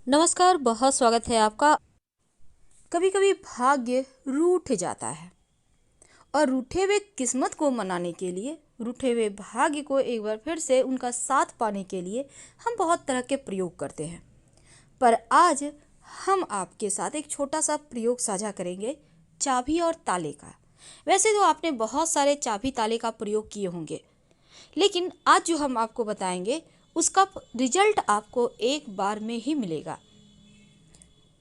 नमस्कार, बहुत स्वागत है आपका। कभी कभी भाग्य रूठ जाता है और रूठे हुए किस्मत को मनाने के लिए, रूठे हुए भाग्य को एक बार फिर से उनका साथ पाने के लिए हम बहुत तरह के प्रयोग करते हैं। पर आज हम आपके साथ एक छोटा सा प्रयोग साझा करेंगे, चाबी और ताले का। वैसे तो आपने बहुत सारे चाबी ताले का प्रयोग किए होंगे, लेकिन आज जो हम आपको बताएंगे उसका रिजल्ट आपको एक बार में ही मिलेगा।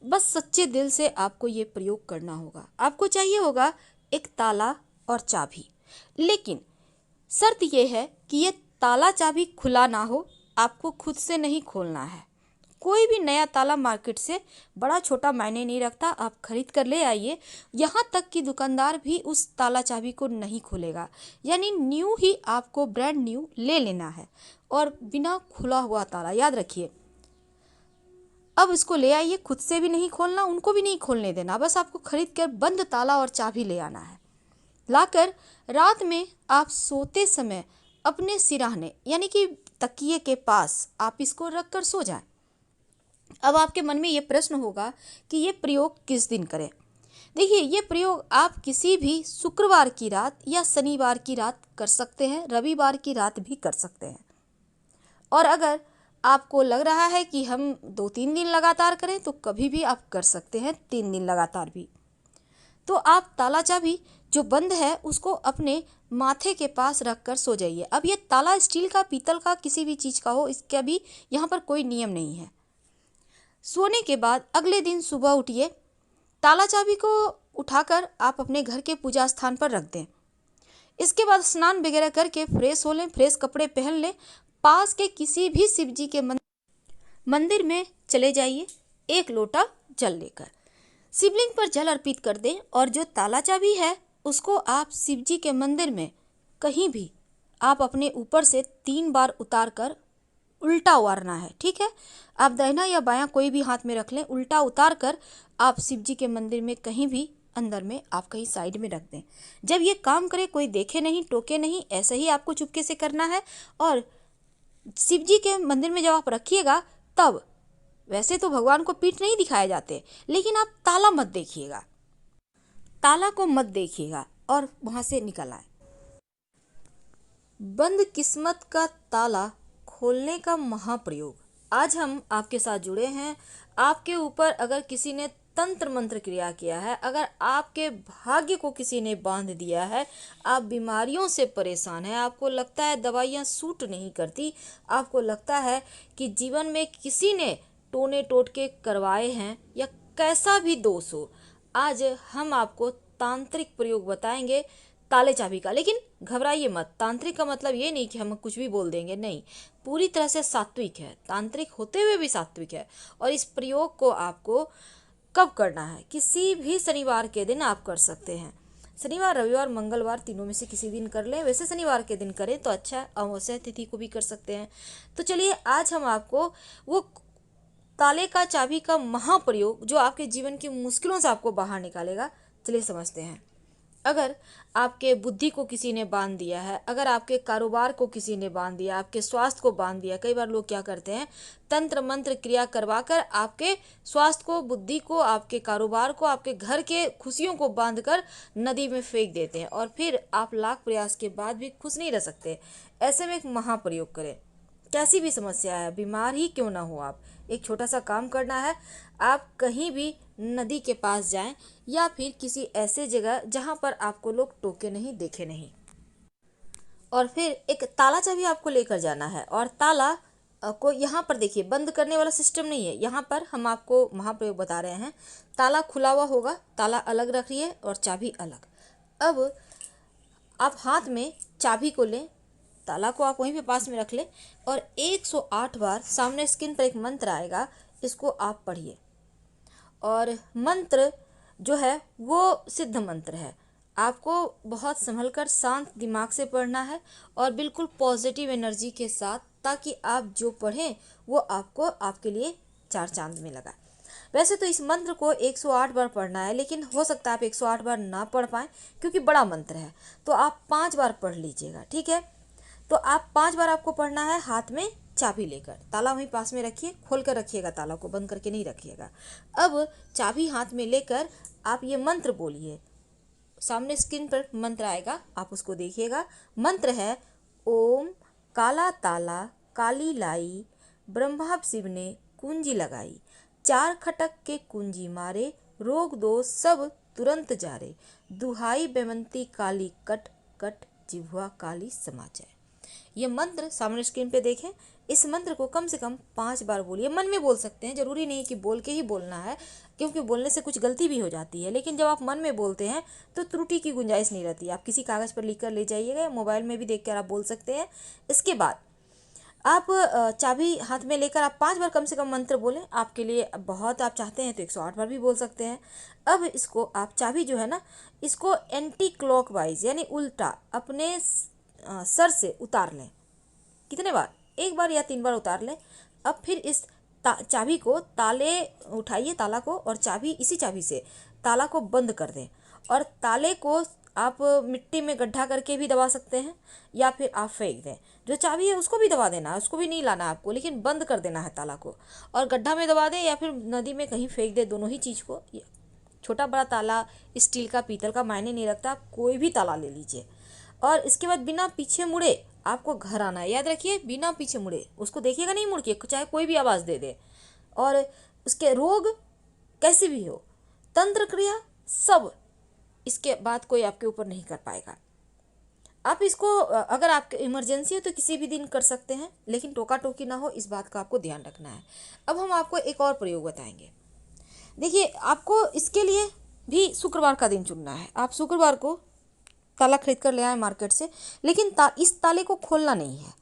बस सच्चे दिल से आपको ये प्रयोग करना होगा। आपको चाहिए होगा एक ताला और चाबी, लेकिन शर्त यह है कि ये ताला चाबी खुला ना हो, आपको खुद से नहीं खोलना है। कोई भी नया ताला मार्केट से बड़ा छोटा मायने नहीं रखता, आप खरीद कर ले आइए। यहाँ तक कि दुकानदार भी उस ताला चाबी को नहीं खोलेगा, यानी न्यू ही आपको ब्रांड न्यू ले लेना है और बिना खुला हुआ ताला। याद रखिए, अब इसको ले आइए, खुद से भी नहीं खोलना, उनको भी नहीं खोलने देना। बस आपको खरीद कर बंद ताला और चाबी ले आना है। लाकर रात में आप सोते समय अपने सिरहाने यानी कि तकिए के पास आप इसको रख कर सो जाएं। अब आपके मन में ये प्रश्न होगा कि ये प्रयोग किस दिन करें। देखिए, ये प्रयोग आप किसी भी शुक्रवार की रात या शनिवार की रात कर सकते हैं, रविवार की रात भी कर सकते हैं। और अगर आपको लग रहा है कि हम 2-3 दिन लगातार करें, तो कभी भी आप कर सकते हैं 3 दिन लगातार भी। तो आप ताला चाबी जो बंद है उसको अपने माथे के पास रख कर सो जाइए। अब ये ताला स्टील का, पीतल का, किसी भी चीज़ का हो, इसका भी यहाँ पर कोई नियम नहीं है। सोने के बाद अगले दिन सुबह उठिए, ताला चाबी को उठाकर आप अपने घर के पूजा स्थान पर रख दें। इसके बाद स्नान वगैरह करके फ्रेश हो लें, फ्रेश कपड़े पहन लें। पास के किसी भी शिव जी के मंदिर में चले जाइए, एक लोटा जल लेकर शिवलिंग पर जल अर्पित कर दें। और जो ताला चाबी है उसको आप शिव जी के मंदिर में कहीं भी आप अपने ऊपर से 3 बार उतार कर उल्टा उतारना है। ठीक है, आप दाहिना या बायां कोई भी हाथ में रख लें, उल्टा उतार कर आप शिव जी के मंदिर में कहीं भी अंदर में आप कहीं साइड में रख दें। जब ये काम करे, कोई देखे नहीं, टोके नहीं, ऐसे ही आपको चुपके से करना है। और शिव जी के मंदिर में जब आप रखिएगा, तब वैसे तो भगवान को पीठ नहीं दिखाए जाते, लेकिन आप ताला मत देखिएगा, ताला को मत देखिएगा और वहां से निकल आए। बंद किस्मत का ताला खोलने का महाप्रयोग। आज हम आपके साथ जुड़े हैं। आपके ऊपर अगर किसी ने तंत्र मंत्र क्रिया किया है, अगर आपके भाग्य को किसी ने बांध दिया है, आप बीमारियों से परेशान हैं, आपको लगता है दवाइयाँ सूट नहीं करती, आपको लगता है कि जीवन में किसी ने टोने टोटके करवाए हैं या कैसा भी दोष हो, आज हम आपको तांत्रिक प्रयोग बताएंगे ताले चाबी का। लेकिन घबराइए मत, तांत्रिक का मतलब ये नहीं कि हम कुछ भी बोल देंगे, नहीं, पूरी तरह से सात्विक है, तांत्रिक होते हुए भी सात्विक है। और इस प्रयोग को आपको कब करना है? किसी भी शनिवार के दिन आप कर सकते हैं। शनिवार, रविवार, मंगलवार, तीनों में से किसी दिन कर लें। वैसे शनिवार के दिन करें तो अच्छा है, अमावस्या तिथि को भी कर सकते हैं। तो चलिए, आज हम आपको वो ताले का चाबी का महाप्रयोग जो आपके जीवन की मुश्किलों से आपको बाहर निकालेगा, चलिए समझते हैं। अगर आपके बुद्धि को किसी ने बांध दिया है, अगर आपके कारोबार को किसी ने बांध दिया, आपके स्वास्थ्य को बांध दिया, कई बार लोग क्या करते हैं, तंत्र मंत्र क्रिया करवाकर आपके स्वास्थ्य को, बुद्धि को, आपके कारोबार को, आपके घर के खुशियों को बांधकर नदी में फेंक देते हैं और फिर आप लाख प्रयास के बाद भी खुश नहीं रह सकते। ऐसे में एक महाप्रयोग करें। कैसी भी समस्या है, बीमार ही क्यों ना हो, आप एक छोटा सा काम करना है। आप कहीं भी नदी के पास जाएं या फिर किसी ऐसे जगह जहां पर आपको लोग टोके नहीं, देखे नहीं, और फिर एक ताला चाबी आपको लेकर जाना है। और ताला को यहाँ पर देखिए, बंद करने वाला सिस्टम नहीं है, यहाँ पर हम आपको महाप्रयोग बता रहे हैं। ताला खुला हुआ होगा, ताला अलग रखिए और चाबी अलग। अब आप हाथ में चाबी को लें, ताला को आप वहीं पे पास में रख लें और 108 बार सामने स्क्रीन पर एक मंत्र आएगा, इसको आप पढ़िए। और मंत्र जो है वो सिद्ध मंत्र है, आपको बहुत संभल कर शांत दिमाग से पढ़ना है और बिल्कुल पॉजिटिव एनर्जी के साथ, ताकि आप जो पढ़ें वो आपको, आपके लिए 4 चांद में लगाए। वैसे तो इस मंत्र को 108 बार पढ़ना है, लेकिन हो सकता है आप 108 बार ना पढ़ पाएँ क्योंकि बड़ा मंत्र है, तो आप 5 बार पढ़ लीजिएगा। ठीक है, तो आप 5 बार आपको पढ़ना है। हाथ में चाबी लेकर। ताला वहीं पास में रखिए, खोल कर रखिएगा, ताला को बंद करके नहीं रखिएगा। अब चाबी हाथ में लेकर आप ये मंत्र बोलिए। सामने स्क्रीन पर मंत्र आएगा, आप उसको देखिएगा। मंत्र है ओम काला ताला काली लाई, ब्रह्मा शिव ने कुंजी लगाई, चार खटक के कुंजी मारे, रोग दोष सब तुरंत जारे, दुहाई बेमंती काली कट कट, जिह्वा काली समा जाए। ये मंत्र सामने स्क्रीन पे देखें। इस मंत्र को कम से कम 5 बार बोलिए। मन में बोल सकते हैं, जरूरी नहीं कि बोल के ही बोलना है, क्योंकि बोलने से कुछ गलती भी हो जाती है। लेकिन जब आप मन में बोलते हैं तो त्रुटि की गुंजाइश नहीं रहती। आप किसी कागज़ पर लिख कर ले जाइएगा, मोबाइल में भी देख कर आप बोल सकते हैं। इसके बाद आप चाबी हाथ में लेकर आप 5 बार कम से कम मंत्र बोलें। आपके लिए बहुत आप चाहते हैं तो 108 बार भी बोल सकते हैं। अब इसको आप चाबी जो है ना, इसको एंटी क्लॉकवाइज यानी उल्टा अपने सर से उतार लें। कितने बार? 1 बार या 3 बार उतार लें। अब फिर इस चाबी को ताले उठाइए, ताला को, और चाबी इसी चाबी से ताला को बंद कर दें। और ताले को आप मिट्टी में गड्ढा करके भी दबा सकते हैं या फिर आप फेंक दें। जो चाबी है उसको भी दबा देना है, उसको भी नहीं लाना आपको, लेकिन बंद कर देना है ताला को। और गड्ढा में दबा दें या फिर नदी में कहीं फेंक दें, दोनों ही चीज़ को। छोटा बड़ा ताला, स्टील का, पीतल का, मायने नहीं रखता, आप कोई भी ताला ले लीजिए। और इसके बाद बिना पीछे मुड़े आपको घर आना है। याद रखिए, बिना पीछे मुड़े, उसको देखिएगा नहीं मुड़ के, चाहे कोई भी आवाज़ दे दे। और उसके रोग कैसी भी हो, तंत्र क्रिया सब, इसके बाद कोई आपके ऊपर नहीं कर पाएगा। आप इसको अगर आपके इमरजेंसी हो तो किसी भी दिन कर सकते हैं, लेकिन टोका टोकी ना हो, इस बात का आपको ध्यान रखना है। अब हम आपको एक और प्रयोग बताएंगे। देखिए, आपको इसके लिए भी शुक्रवार का दिन चुनना है। आप शुक्रवार को ताला खरीद कर ले आए मार्केट से, लेकिन इस ताले को खोलना नहीं है,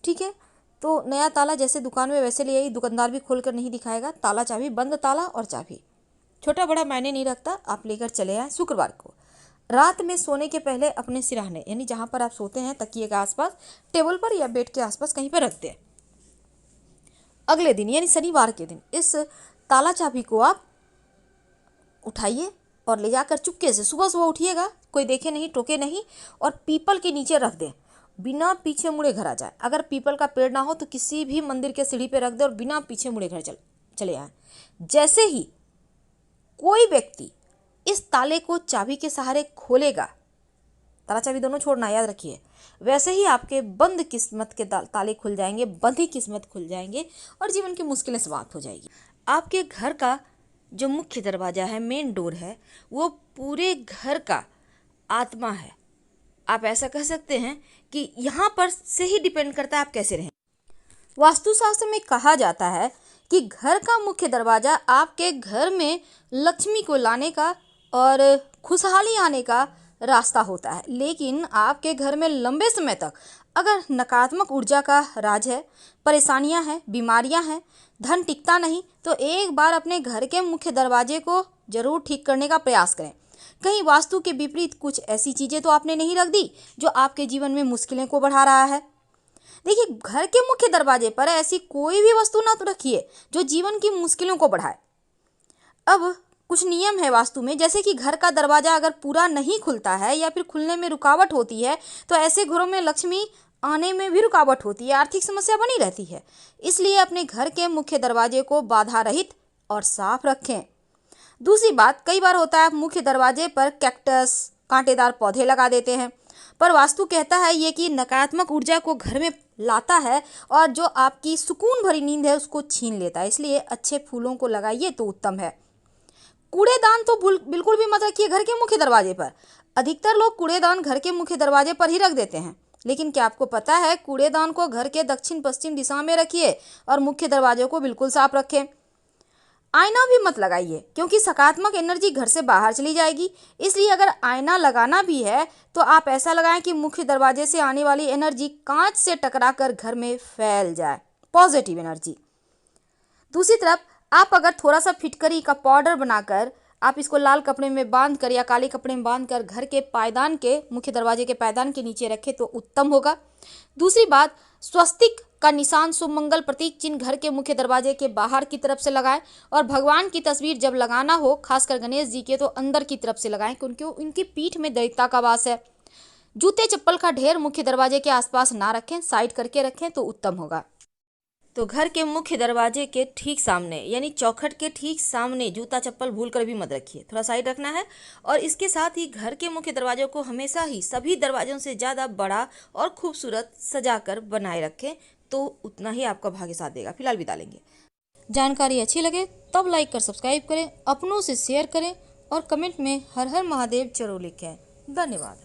ठीक है? तो नया ताला जैसे दुकान में वैसे ले आई, दुकानदार भी खोल कर नहीं दिखाएगा। ताला चाबी, बंद ताला और चाबी, छोटा बड़ा मायने नहीं रखता, आप लेकर चले आए शुक्रवार को। रात में सोने के पहले अपने सिरहाने यानी जहाँ पर आप सोते हैं, तकिए के आसपास, टेबल पर या बेड के आसपास कहीं पर रख दें। अगले दिन यानी शनिवार के दिन इस ताला चाबी को आप उठाइए और ले जाकर चुपके से सुबह सुबह उठिएगा, कोई देखे नहीं, टोके नहीं, और पीपल के नीचे रख दें। बिना पीछे मुड़े घर आ जाए। अगर पीपल का पेड़ ना हो तो किसी भी मंदिर के सीढ़ी पे रख दे और बिना पीछे मुड़े घर चले आए। जैसे ही कोई व्यक्ति इस ताले को चाबी के सहारे खोलेगा, ताला चाबी दोनों छोड़ना, याद रखिए, वैसे ही आपके बंद किस्मत के ताले खुल जाएंगे, बंधी किस्मत खुल जाएंगे और जीवन की मुश्किलें समाप्त हो जाएगी। आपके घर का जो मुख्य दरवाज़ा है, मेन डोर है, वो पूरे घर का आत्मा है। आप ऐसा कह सकते हैं कि यहाँ पर से ही डिपेंड करता है आप कैसे रहें। वास्तुशास्त्र में कहा जाता है कि घर का मुख्य दरवाज़ा आपके घर में लक्ष्मी को लाने का और खुशहाली आने का रास्ता होता है। लेकिन आपके घर में लंबे समय तक अगर नकारात्मक ऊर्जा का राज है, परेशानियां हैं, बीमारियां हैं, धन टिकता नहीं, तो एक बार अपने घर के मुख्य दरवाजे को जरूर ठीक करने का प्रयास करें। कहीं वास्तु के विपरीत कुछ ऐसी चीज़ें तो आपने नहीं रख दी जो आपके जीवन में मुश्किलें को बढ़ा रहा है। देखिए, घर के मुख्य दरवाजे पर ऐसी कोई भी वस्तु ना तो रखिए जो जीवन की मुश्किलों को बढ़ाए। अब कुछ नियम है वास्तु में, जैसे कि घर का दरवाजा अगर पूरा नहीं खुलता है या फिर खुलने में रुकावट होती है तो ऐसे घरों में लक्ष्मी आने में भी रुकावट होती है, आर्थिक समस्या बनी रहती है। इसलिए अपने घर के मुख्य दरवाजे को बाधा रहित और साफ रखें। दूसरी बात, कई बार होता है आप मुख्य दरवाजे पर कैक्टस, कांटेदार पौधे लगा देते हैं, पर वास्तु कहता है ये कि नकारात्मक ऊर्जा को घर में लाता है और जो आपकी सुकून भरी नींद है उसको छीन लेता है। इसलिए अच्छे फूलों को लगाइए तो उत्तम है। कूड़ेदान तो बिल्कुल भी मत रखिए घर के मुख्य दरवाजे पर। अधिकतर लोग कूड़ेदान घर के मुख्य दरवाजे पर ही रख देते हैं, लेकिन क्या आपको पता है कूड़ेदान को घर के दक्षिण पश्चिम दिशा में रखिए और मुख्य दरवाजे को बिल्कुल साफ रखें। आईना भी मत लगाइए क्योंकि सकारात्मक एनर्जी घर से बाहर चली जाएगी। इसलिए अगर आईना लगाना भी है तो आप ऐसा लगाएं कि मुख्य दरवाजे से आने वाली एनर्जी कांच से टकराकर घर में फैल जाए, पॉजिटिव एनर्जी। दूसरी तरफ आप अगर थोड़ा सा फिटकरी का पाउडर बनाकर आप इसको लाल कपड़े में बांध कर या काले कपड़े में बांध कर घर के पायदान के, मुख्य दरवाजे के पायदान के नीचे रखें तो उत्तम होगा। दूसरी बात, स्वस्तिक का निशान, शुभ मंगल प्रतीक चिन्ह घर के मुख्य दरवाजे के बाहर की तरफ से लगाएं और भगवान की तस्वीर जब लगाना हो, खासकर गणेश जी के, तो अंदर की तरफ से लगाएं क्योंकि उनकी पीठ में दैवता का वास है। जूते चप्पल का ढेर मुख्य दरवाजे के आसपास ना रखें, साइड करके रखें तो उत्तम होगा। तो घर के मुख्य दरवाजे के ठीक सामने यानी चौखट के ठीक सामने जूता चप्पल भूल कर भी मत रखिए, थोड़ा साइड रखना है। और इसके साथ ही घर के मुख्य दरवाजों को हमेशा ही सभी दरवाजों से ज़्यादा बड़ा और खूबसूरत सजा कर बनाए रखें, तो उतना ही आपका भाग्य साथ देगा। फिलहाल विदा लेंगे। जानकारी अच्छी लगे तब लाइक कर सब्सक्राइब करें, अपनों से शेयर करें और कमेंट में हर हर महादेव जरूर लिखें। धन्यवाद।